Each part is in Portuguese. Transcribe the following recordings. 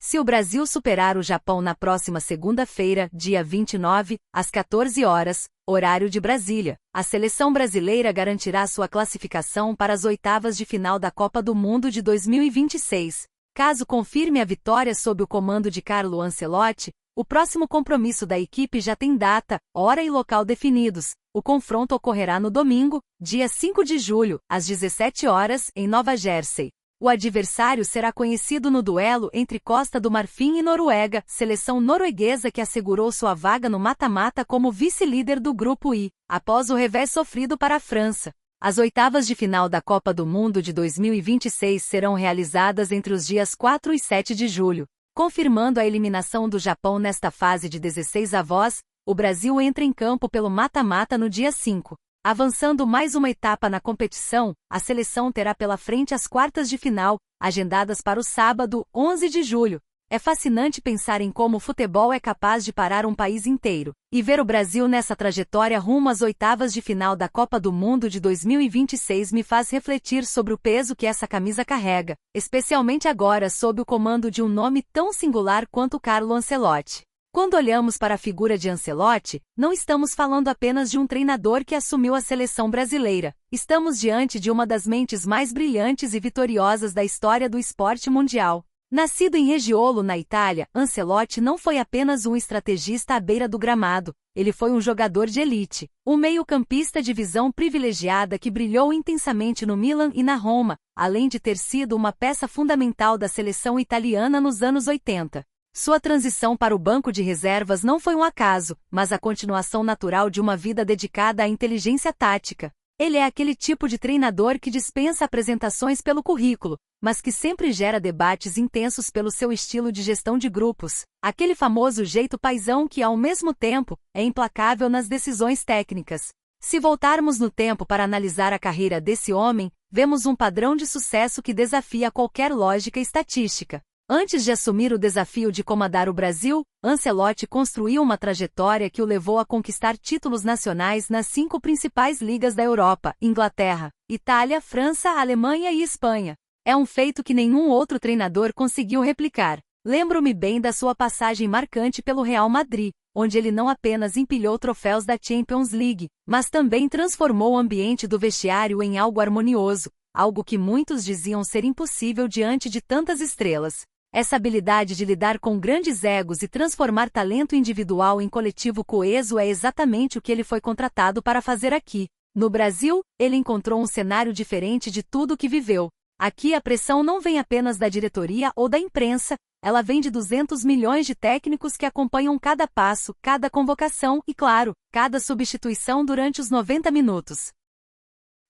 Se o Brasil superar o Japão na próxima segunda-feira, dia 29, às 14 horas, horário de Brasília, a seleção brasileira garantirá sua classificação para as oitavas de final da Copa do Mundo de 2026. Caso confirme a vitória sob o comando de Carlo Ancelotti, o próximo compromisso da equipe já tem data, hora e local definidos. O confronto ocorrerá no domingo, dia 5 de julho, às 17 horas, em Nova Jersey. O adversário será conhecido no duelo entre Costa do Marfim e Noruega, seleção norueguesa que assegurou sua vaga no mata-mata como vice-líder do Grupo I, após o revés sofrido para a França. As oitavas de final da Copa do Mundo de 2026 serão realizadas entre os dias 4 e 7 de julho. Confirmando a eliminação do Japão nesta fase de 16 avós, o Brasil entra em campo pelo mata-mata no dia 5. Avançando mais uma etapa na competição, a seleção terá pela frente as quartas de final, agendadas para o sábado, 11 de julho. É fascinante pensar em como o futebol é capaz de parar um país inteiro, e ver o Brasil nessa trajetória rumo às oitavas de final da Copa do Mundo de 2026 me faz refletir sobre o peso que essa camisa carrega, especialmente agora sob o comando de um nome tão singular quanto Carlo Ancelotti. Quando olhamos para a figura de Ancelotti, não estamos falando apenas de um treinador que assumiu a seleção brasileira. Estamos diante de uma das mentes mais brilhantes e vitoriosas da história do esporte mundial. Nascido em Reggiolo, na Itália, Ancelotti não foi apenas um estrategista à beira do gramado, ele foi um jogador de elite, um meio-campista de visão privilegiada que brilhou intensamente no Milan e na Roma, além de ter sido uma peça fundamental da seleção italiana nos anos 80. Sua transição para o banco de reservas não foi um acaso, mas a continuação natural de uma vida dedicada à inteligência tática. Ele é aquele tipo de treinador que dispensa apresentações pelo currículo, mas que sempre gera debates intensos pelo seu estilo de gestão de grupos, aquele famoso jeito paizão que, ao mesmo tempo, é implacável nas decisões técnicas. Se voltarmos no tempo para analisar a carreira desse homem, vemos um padrão de sucesso que desafia qualquer lógica estatística. Antes de assumir o desafio de comandar o Brasil, Ancelotti construiu uma trajetória que o levou a conquistar títulos nacionais nas 5 principais ligas da Europa: Inglaterra, Itália, França, Alemanha e Espanha. É um feito que nenhum outro treinador conseguiu replicar. Lembro-me bem da sua passagem marcante pelo Real Madrid, onde ele não apenas empilhou troféus da Champions League, mas também transformou o ambiente do vestiário em algo harmonioso, algo que muitos diziam ser impossível diante de tantas estrelas. Essa habilidade de lidar com grandes egos e transformar talento individual em coletivo coeso é exatamente o que ele foi contratado para fazer aqui. No Brasil, ele encontrou um cenário diferente de tudo o que viveu. Aqui a pressão não vem apenas da diretoria ou da imprensa, ela vem de 200 milhões de técnicos que acompanham cada passo, cada convocação e, claro, cada substituição durante os 90 minutos.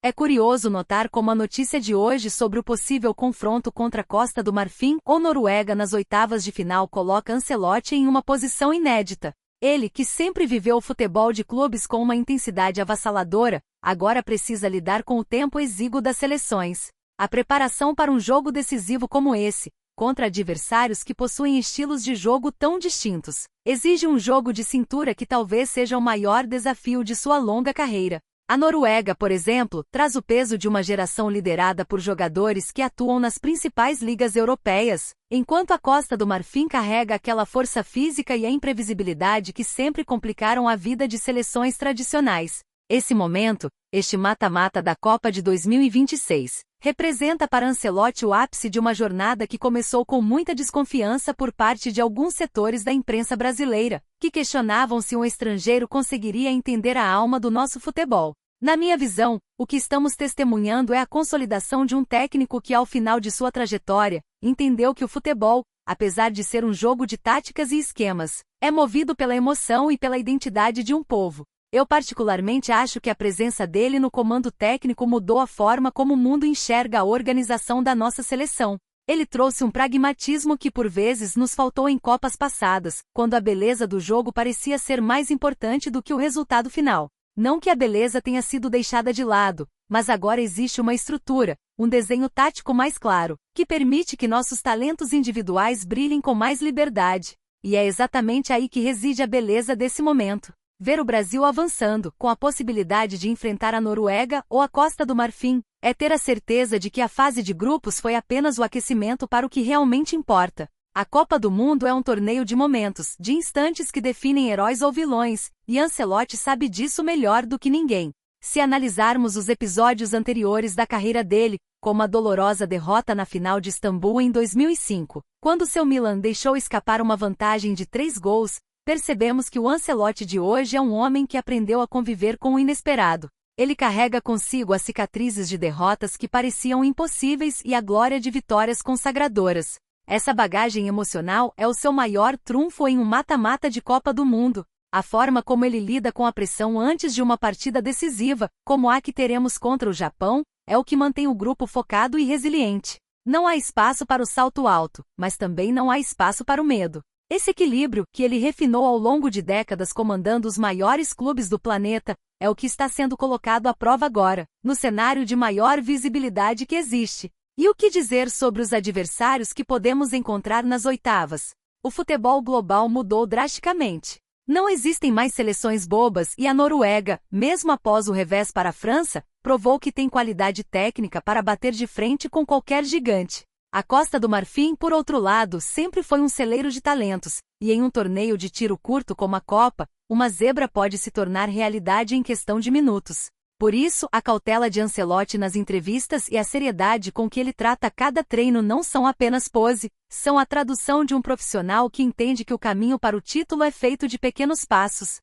É curioso notar como a notícia de hoje sobre o possível confronto contra Costa do Marfim ou Noruega nas oitavas de final coloca Ancelotti em uma posição inédita. Ele, que sempre viveu o futebol de clubes com uma intensidade avassaladora, agora precisa lidar com o tempo exíguo das seleções. A preparação para um jogo decisivo como esse, contra adversários que possuem estilos de jogo tão distintos, exige um jogo de cintura que talvez seja o maior desafio de sua longa carreira. A Noruega, por exemplo, traz o peso de uma geração liderada por jogadores que atuam nas principais ligas europeias, enquanto a Costa do Marfim carrega aquela força física e a imprevisibilidade que sempre complicaram a vida de seleções tradicionais. Esse momento, este mata-mata da Copa de 2026, representa para Ancelotti o ápice de uma jornada que começou com muita desconfiança por parte de alguns setores da imprensa brasileira, que questionavam se um estrangeiro conseguiria entender a alma do nosso futebol. Na minha visão, o que estamos testemunhando é a consolidação de um técnico que, ao final de sua trajetória, entendeu que o futebol, apesar de ser um jogo de táticas e esquemas, é movido pela emoção e pela identidade de um povo. Eu particularmente acho que a presença dele no comando técnico mudou a forma como o mundo enxerga a organização da nossa seleção. Ele trouxe um pragmatismo que por vezes nos faltou em Copas passadas, quando a beleza do jogo parecia ser mais importante do que o resultado final. Não que a beleza tenha sido deixada de lado, mas agora existe uma estrutura, um desenho tático mais claro, que permite que nossos talentos individuais brilhem com mais liberdade. E é exatamente aí que reside a beleza desse momento. Ver o Brasil avançando, com a possibilidade de enfrentar a Noruega ou a Costa do Marfim, é ter a certeza de que a fase de grupos foi apenas o aquecimento para o que realmente importa. A Copa do Mundo é um torneio de momentos, de instantes que definem heróis ou vilões, e Ancelotti sabe disso melhor do que ninguém. Se analisarmos os episódios anteriores da carreira dele, como a dolorosa derrota na final de Istambul em 2005, quando seu Milan deixou escapar uma vantagem de 3 gols, percebemos que o Ancelotti de hoje é um homem que aprendeu a conviver com o inesperado. Ele carrega consigo as cicatrizes de derrotas que pareciam impossíveis e a glória de vitórias consagradoras. Essa bagagem emocional é o seu maior trunfo em um mata-mata de Copa do Mundo. A forma como ele lida com a pressão antes de uma partida decisiva, como a que teremos contra o Japão, é o que mantém o grupo focado e resiliente. Não há espaço para o salto alto, mas também não há espaço para o medo. Esse equilíbrio, que ele refinou ao longo de décadas comandando os maiores clubes do planeta, é o que está sendo colocado à prova agora, no cenário de maior visibilidade que existe. E o que dizer sobre os adversários que podemos encontrar nas oitavas? O futebol global mudou drasticamente. Não existem mais seleções bobas e a Noruega, mesmo após o revés para a França, provou que tem qualidade técnica para bater de frente com qualquer gigante. A Costa do Marfim, por outro lado, sempre foi um celeiro de talentos, e em um torneio de tiro curto como a Copa, uma zebra pode se tornar realidade em questão de minutos. Por isso, a cautela de Ancelotti nas entrevistas e a seriedade com que ele trata cada treino não são apenas pose, são a tradução de um profissional que entende que o caminho para o título é feito de pequenos passos.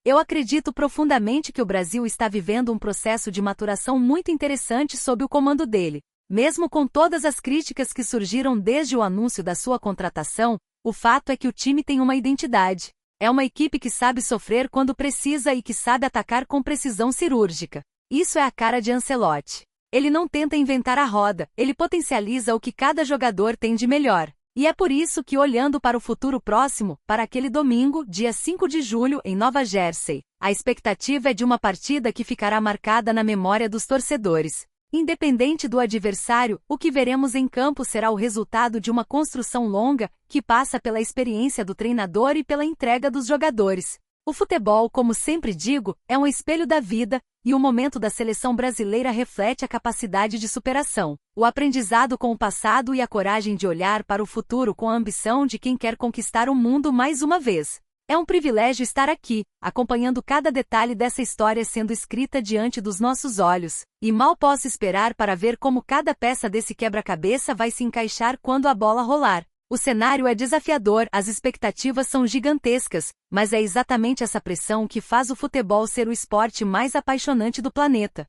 Eu acredito profundamente que o Brasil está vivendo um processo de maturação muito interessante sob o comando dele. Mesmo com todas as críticas que surgiram desde o anúncio da sua contratação, o fato é que o time tem uma identidade. É uma equipe que sabe sofrer quando precisa e que sabe atacar com precisão cirúrgica. Isso é a cara de Ancelotti. Ele não tenta inventar a roda, ele potencializa o que cada jogador tem de melhor. E é por isso que, olhando para o futuro próximo, para aquele domingo, dia 5 de julho, em Nova Jersey, a expectativa é de uma partida que ficará marcada na memória dos torcedores. Independente do adversário, o que veremos em campo será o resultado de uma construção longa, que passa pela experiência do treinador e pela entrega dos jogadores. O futebol, como sempre digo, é um espelho da vida, e o momento da seleção brasileira reflete a capacidade de superação, o aprendizado com o passado e a coragem de olhar para o futuro com a ambição de quem quer conquistar o mundo mais uma vez. É um privilégio estar aqui, acompanhando cada detalhe dessa história sendo escrita diante dos nossos olhos, e mal posso esperar para ver como cada peça desse quebra-cabeça vai se encaixar quando a bola rolar. O cenário é desafiador, as expectativas são gigantescas, mas é exatamente essa pressão que faz o futebol ser o esporte mais apaixonante do planeta.